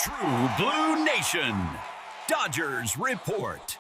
True Blue Nation, Dodgers Report.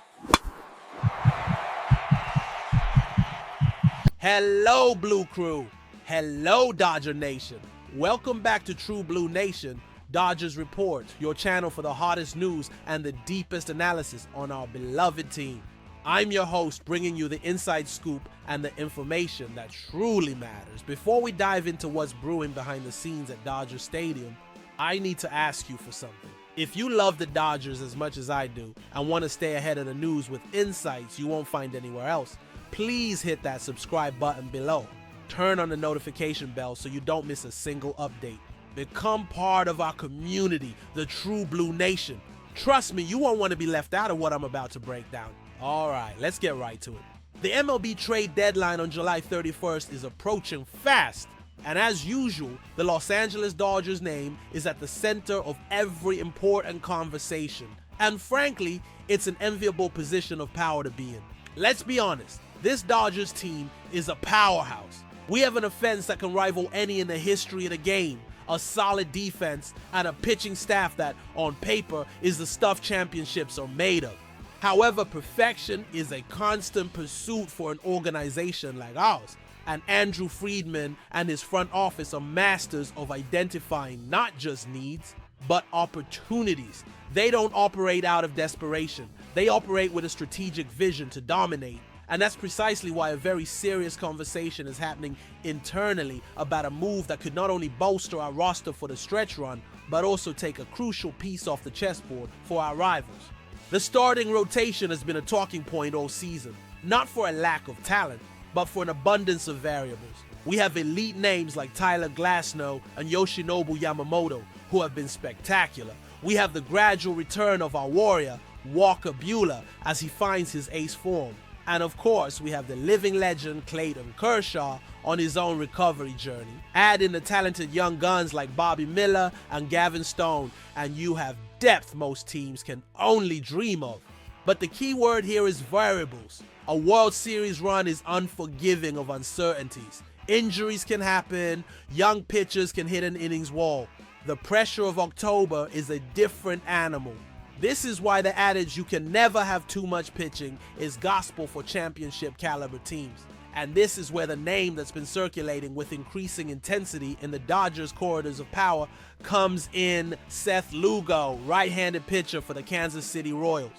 Hello, Blue Crew. Hello, Dodger Nation. Welcome back to True Blue Nation, Dodgers Report, your channel for the hottest news and the deepest analysis on our beloved team. I'm your host, bringing you the inside scoop and the information that truly matters. Before we dive into what's brewing behind the scenes at Dodger Stadium, I need to ask you for something. If you love the Dodgers as much as I do and want to stay ahead of the news with insights you won't find anywhere else, please hit that subscribe button below. Turn on the notification bell so you don't miss a single update. Become part of our community, the True Blue Nation. Trust me, you won't want to be left out of what I'm about to break down. All right, let's get right to it. The MLB trade deadline on July 31st is approaching fast. And as usual, the Los Angeles Dodgers name is at the center of every important conversation. And frankly, it's an enviable position of power to be in. Let's be honest, this Dodgers team is a powerhouse. We have an offense that can rival any in the history of the game, a solid defense, and a pitching staff that, on paper, is the stuff championships are made of. However, perfection is a constant pursuit for an organization like ours. And Andrew Friedman and his front office are masters of identifying not just needs, but opportunities. They don't operate out of desperation. They operate with a strategic vision to dominate. And that's precisely why a very serious conversation is happening internally about a move that could not only bolster our roster for the stretch run, but also take a crucial piece off the chessboard for our rivals. The starting rotation has been a talking point all season, not for a lack of talent, but for an abundance of variables. We have elite names like Tyler Glasnow and Yoshinobu Yamamoto, who have been spectacular. We have the gradual return of our warrior, Walker Buehler, as he finds his ace form. And of course, we have the living legend Clayton Kershaw on his own recovery journey. Add in the talented young guns like Bobby Miller and Gavin Stone, and you have depth most teams can only dream of. But the key word here is variables. A World Series run is unforgiving of uncertainties. Injuries can happen, young pitchers can hit an innings wall. The pressure of October is a different animal. This is why the adage "you can never have too much pitching" is gospel for championship caliber teams. And this is where the name that's been circulating with increasing intensity in the Dodgers corridors of power comes in: Seth Lugo, right-handed pitcher for the Kansas City Royals.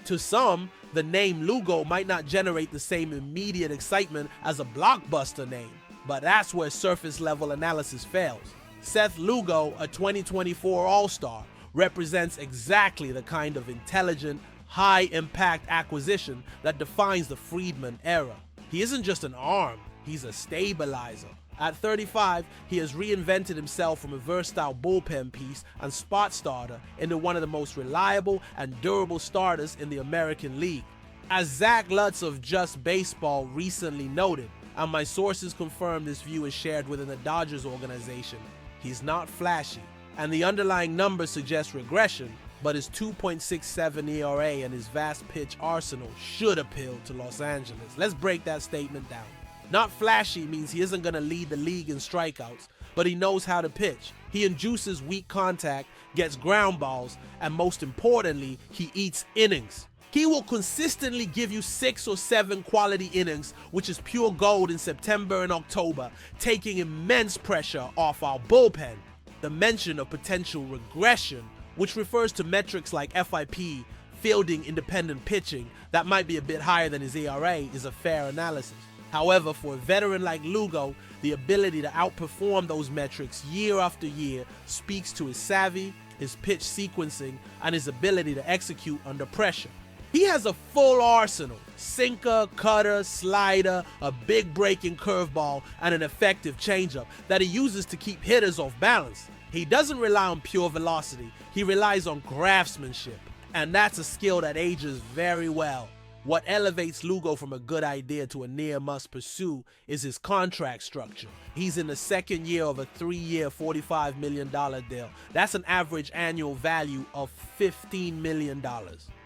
To some, the name Lugo might not generate the same immediate excitement as a blockbuster name, but that's where surface level analysis fails. Seth Lugo, a 2024 All-Star, represents exactly the kind of intelligent, high-impact acquisition that defines the Friedman era. He isn't just an arm, he's a stabilizer. At 35, he has reinvented himself from a versatile bullpen piece and spot starter into one of the most reliable and durable starters in the American League. As Zach Lutz of Just Baseball recently noted, and my sources confirm this view is shared within the Dodgers organization, he's not flashy, and the underlying numbers suggest regression, but his 2.67 ERA and his vast pitch arsenal should appeal to Los Angeles. Let's break that statement down. Not flashy means he isn't going to lead the league in strikeouts, but he knows how to pitch. He induces weak contact, gets ground balls, and most importantly, he eats innings. He will consistently give you 6 or 7 quality innings, which is pure gold in September and October, taking immense pressure off our bullpen. The mention of potential regression, which refers to metrics like FIP, fielding independent pitching, that might be a bit higher than his ERA, is a fair analysis. However, for a veteran like Lugo, the ability to outperform those metrics year after year speaks to his savvy, his pitch sequencing, and his ability to execute under pressure. He has a full arsenal: sinker, cutter, slider, a big breaking curveball, and an effective changeup that he uses to keep hitters off balance. He doesn't rely on pure velocity, he relies on craftsmanship, and that's a skill that ages very well. What elevates Lugo from a good idea to a near must pursue is his contract structure. He's in the second year of a 3-year, $45 million deal. That's an average annual value of $15 million.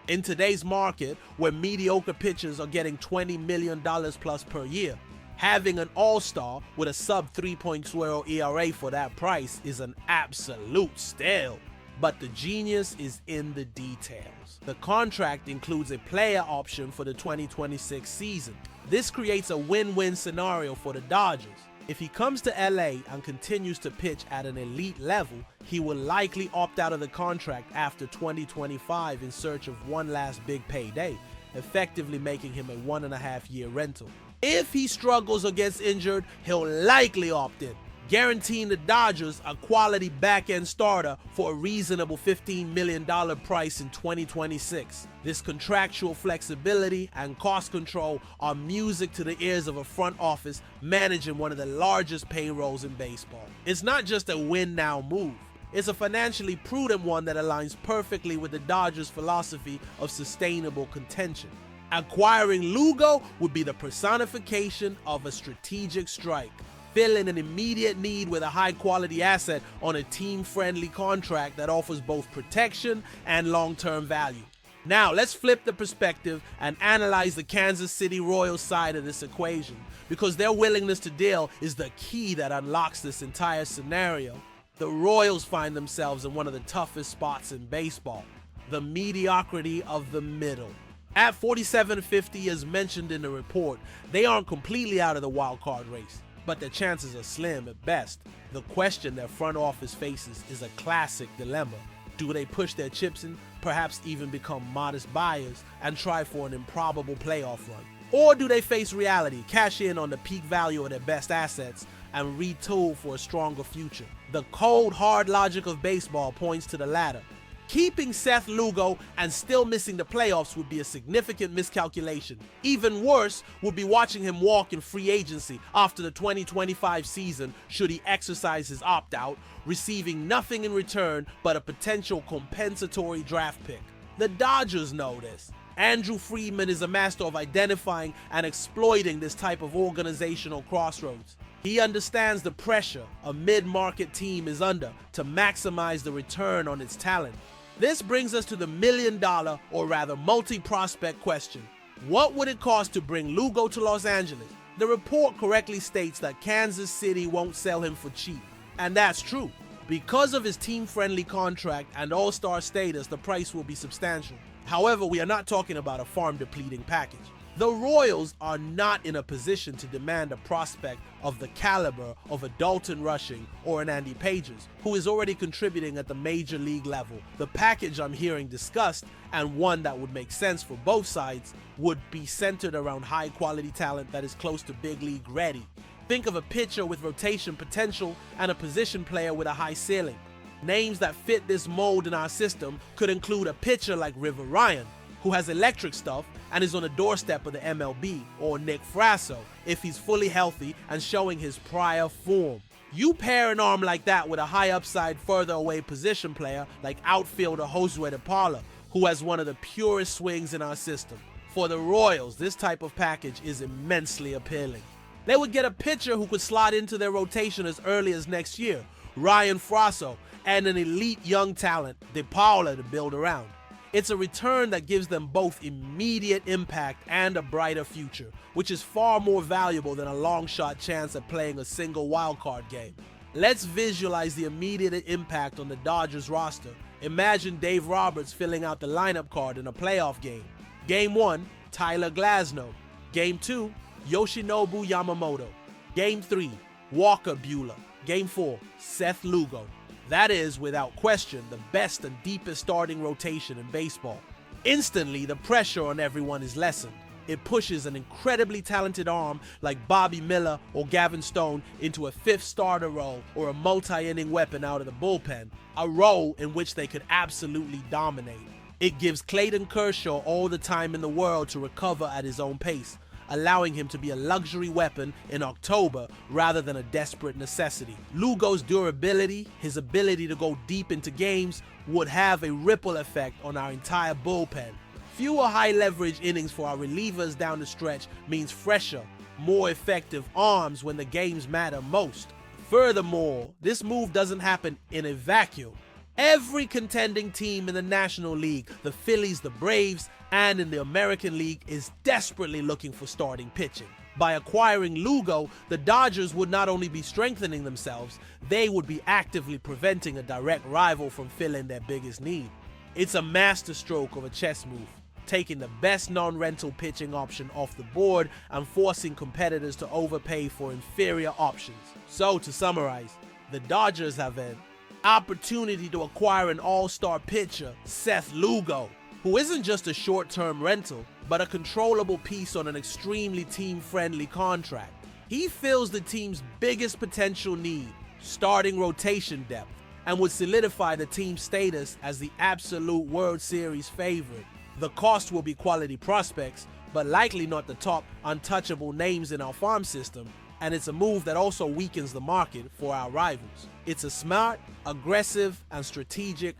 In today's market, where mediocre pitchers are getting $20 million plus per year, having an all-star with a sub 3.0 ERA for that price is an absolute steal. but the genius is in the details. The contract includes a player option for the 2026 season. This creates a win-win scenario for the Dodgers. If he comes to LA and continues to pitch at an elite level, he will likely opt out of the contract after 2025 in search of one last big payday, effectively making him a 1.5-year rental. If he struggles or gets injured, he'll likely opt in, guaranteeing the Dodgers a quality back-end starter for a reasonable $15 million price in 2026. This contractual flexibility and cost control are music to the ears of a front office managing one of the largest payrolls in baseball. It's not just a win-now move. It's a financially prudent one that aligns perfectly with the Dodgers' philosophy of sustainable contention. Acquiring Lugo would be the personification of a strategic strike, filling an immediate need with a high-quality asset on a team-friendly contract that offers both protection and long-term value. Now, let's flip the perspective and analyze the Kansas City Royals side of this equation, because their willingness to deal is the key that unlocks this entire scenario. The Royals find themselves in one of the toughest spots in baseball, the mediocrity of the middle. At 47-50, as mentioned in the report, they aren't completely out of the wild card race, but their chances are slim at best. The question their front office faces is a classic dilemma. Do they push their chips in, perhaps even become modest buyers, and try for an improbable playoff run? Or do they face reality, cash in on the peak value of their best assets, and retool for a stronger future? The cold, hard logic of baseball points to the latter. Keeping Seth Lugo and still missing the playoffs would be a significant miscalculation. Even worse would be watching him walk in free agency after the 2025 season should he exercise his opt-out, receiving nothing in return but a potential compensatory draft pick. The Dodgers know this. Andrew Friedman is a master of identifying and exploiting this type of organizational crossroads. He understands the pressure a mid-market team is under to maximize the return on its talent. This brings us to the million-dollar, or rather multi-prospect question. What would it cost to bring Lugo to Los Angeles? The report correctly states that Kansas City won't sell him for cheap. And that's true. Because of his team-friendly contract and all-star status, the price will be substantial. However, we are not talking about a farm-depleting package. The Royals are not in a position to demand a prospect of the caliber of a Dalton Rushing or an Andy Pages, who is already contributing at the major league level. The package I'm hearing discussed, and one that would make sense for both sides, would be centered around high-quality talent that is close to big league ready. Think of a pitcher with rotation potential and a position player with a high ceiling. Names that fit this mold in our system could include a pitcher like River Ryan, who has electric stuff and is on the doorstep of the MLB, or Nick Frasso, if he's fully healthy and showing his prior form. You pair an arm like that with a high upside, further away position player like outfielder Josue de Paula, who has one of the purest swings in our system. For the Royals, this type of package is immensely appealing. They would get a pitcher who could slot into their rotation as early as next year, Ryan Frasso, and an elite young talent, de Paula, to build around. It's a return that gives them both immediate impact and a brighter future, which is far more valuable than a long-shot chance at playing a single wildcard game. Let's visualize the immediate impact on the Dodgers roster. Imagine Dave Roberts filling out the lineup card in a playoff game. Game 1, Tyler Glasnow. Game 2, Yoshinobu Yamamoto. Game 3, Walker Buehler. Game 4, Seth Lugo. That is, without question, the best and deepest starting rotation in baseball. Instantly, the pressure on everyone is lessened. It pushes an incredibly talented arm like Bobby Miller or Gavin Stone into a fifth starter role or a multi-inning weapon out of the bullpen, a role in which they could absolutely dominate. It gives Clayton Kershaw all the time in the world to recover at his own pace, allowing him to be a luxury weapon in October rather than a desperate necessity. Lugo's durability, his ability to go deep into games, would have a ripple effect on our entire bullpen. Fewer high-leverage innings for our relievers down the stretch means fresher, more effective arms when the games matter most. Furthermore, this move doesn't happen in a vacuum. Every contending team in the National League, the Phillies, the Braves, and in the American League is desperately looking for starting pitching. By acquiring Lugo, the Dodgers would not only be strengthening themselves, they would be actively preventing a direct rival from filling their biggest need. It's a masterstroke of a chess move, taking the best non-rental pitching option off the board and forcing competitors to overpay for inferior options. So to summarize, the Dodgers have an opportunity to acquire an all-star pitcher, Seth Lugo, who isn't just a short-term rental, but a controllable piece on an extremely team-friendly contract. He fills the team's biggest potential need, starting rotation depth, and would solidify the team's status as the absolute World Series favorite. The cost will be quality prospects, but likely not the top untouchable names in our farm system, and it's a move that also weakens the market for our rivals. It's a smart, aggressive, and strategic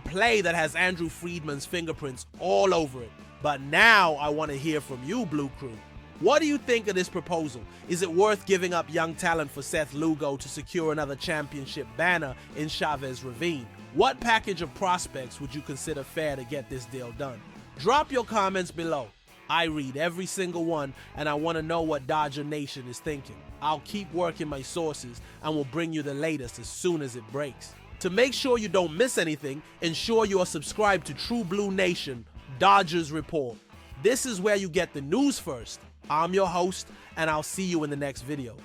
play that has Andrew Friedman's fingerprints all over it. But now I want to hear from you, Blue Crew. What do you think of this proposal? Is it worth giving up young talent for Seth Lugo to secure another championship banner in Chavez Ravine? What package of prospects would you consider fair to get this deal done? Drop your comments below. I read every single one, and I want to know what Dodger Nation is thinking. I'll keep working my sources and will bring you the latest as soon as it breaks. To make sure you don't miss anything, ensure you are subscribed to True Blue Nation, Dodgers Report. This is where you get the news first. I'm your host, and I'll see you in the next video.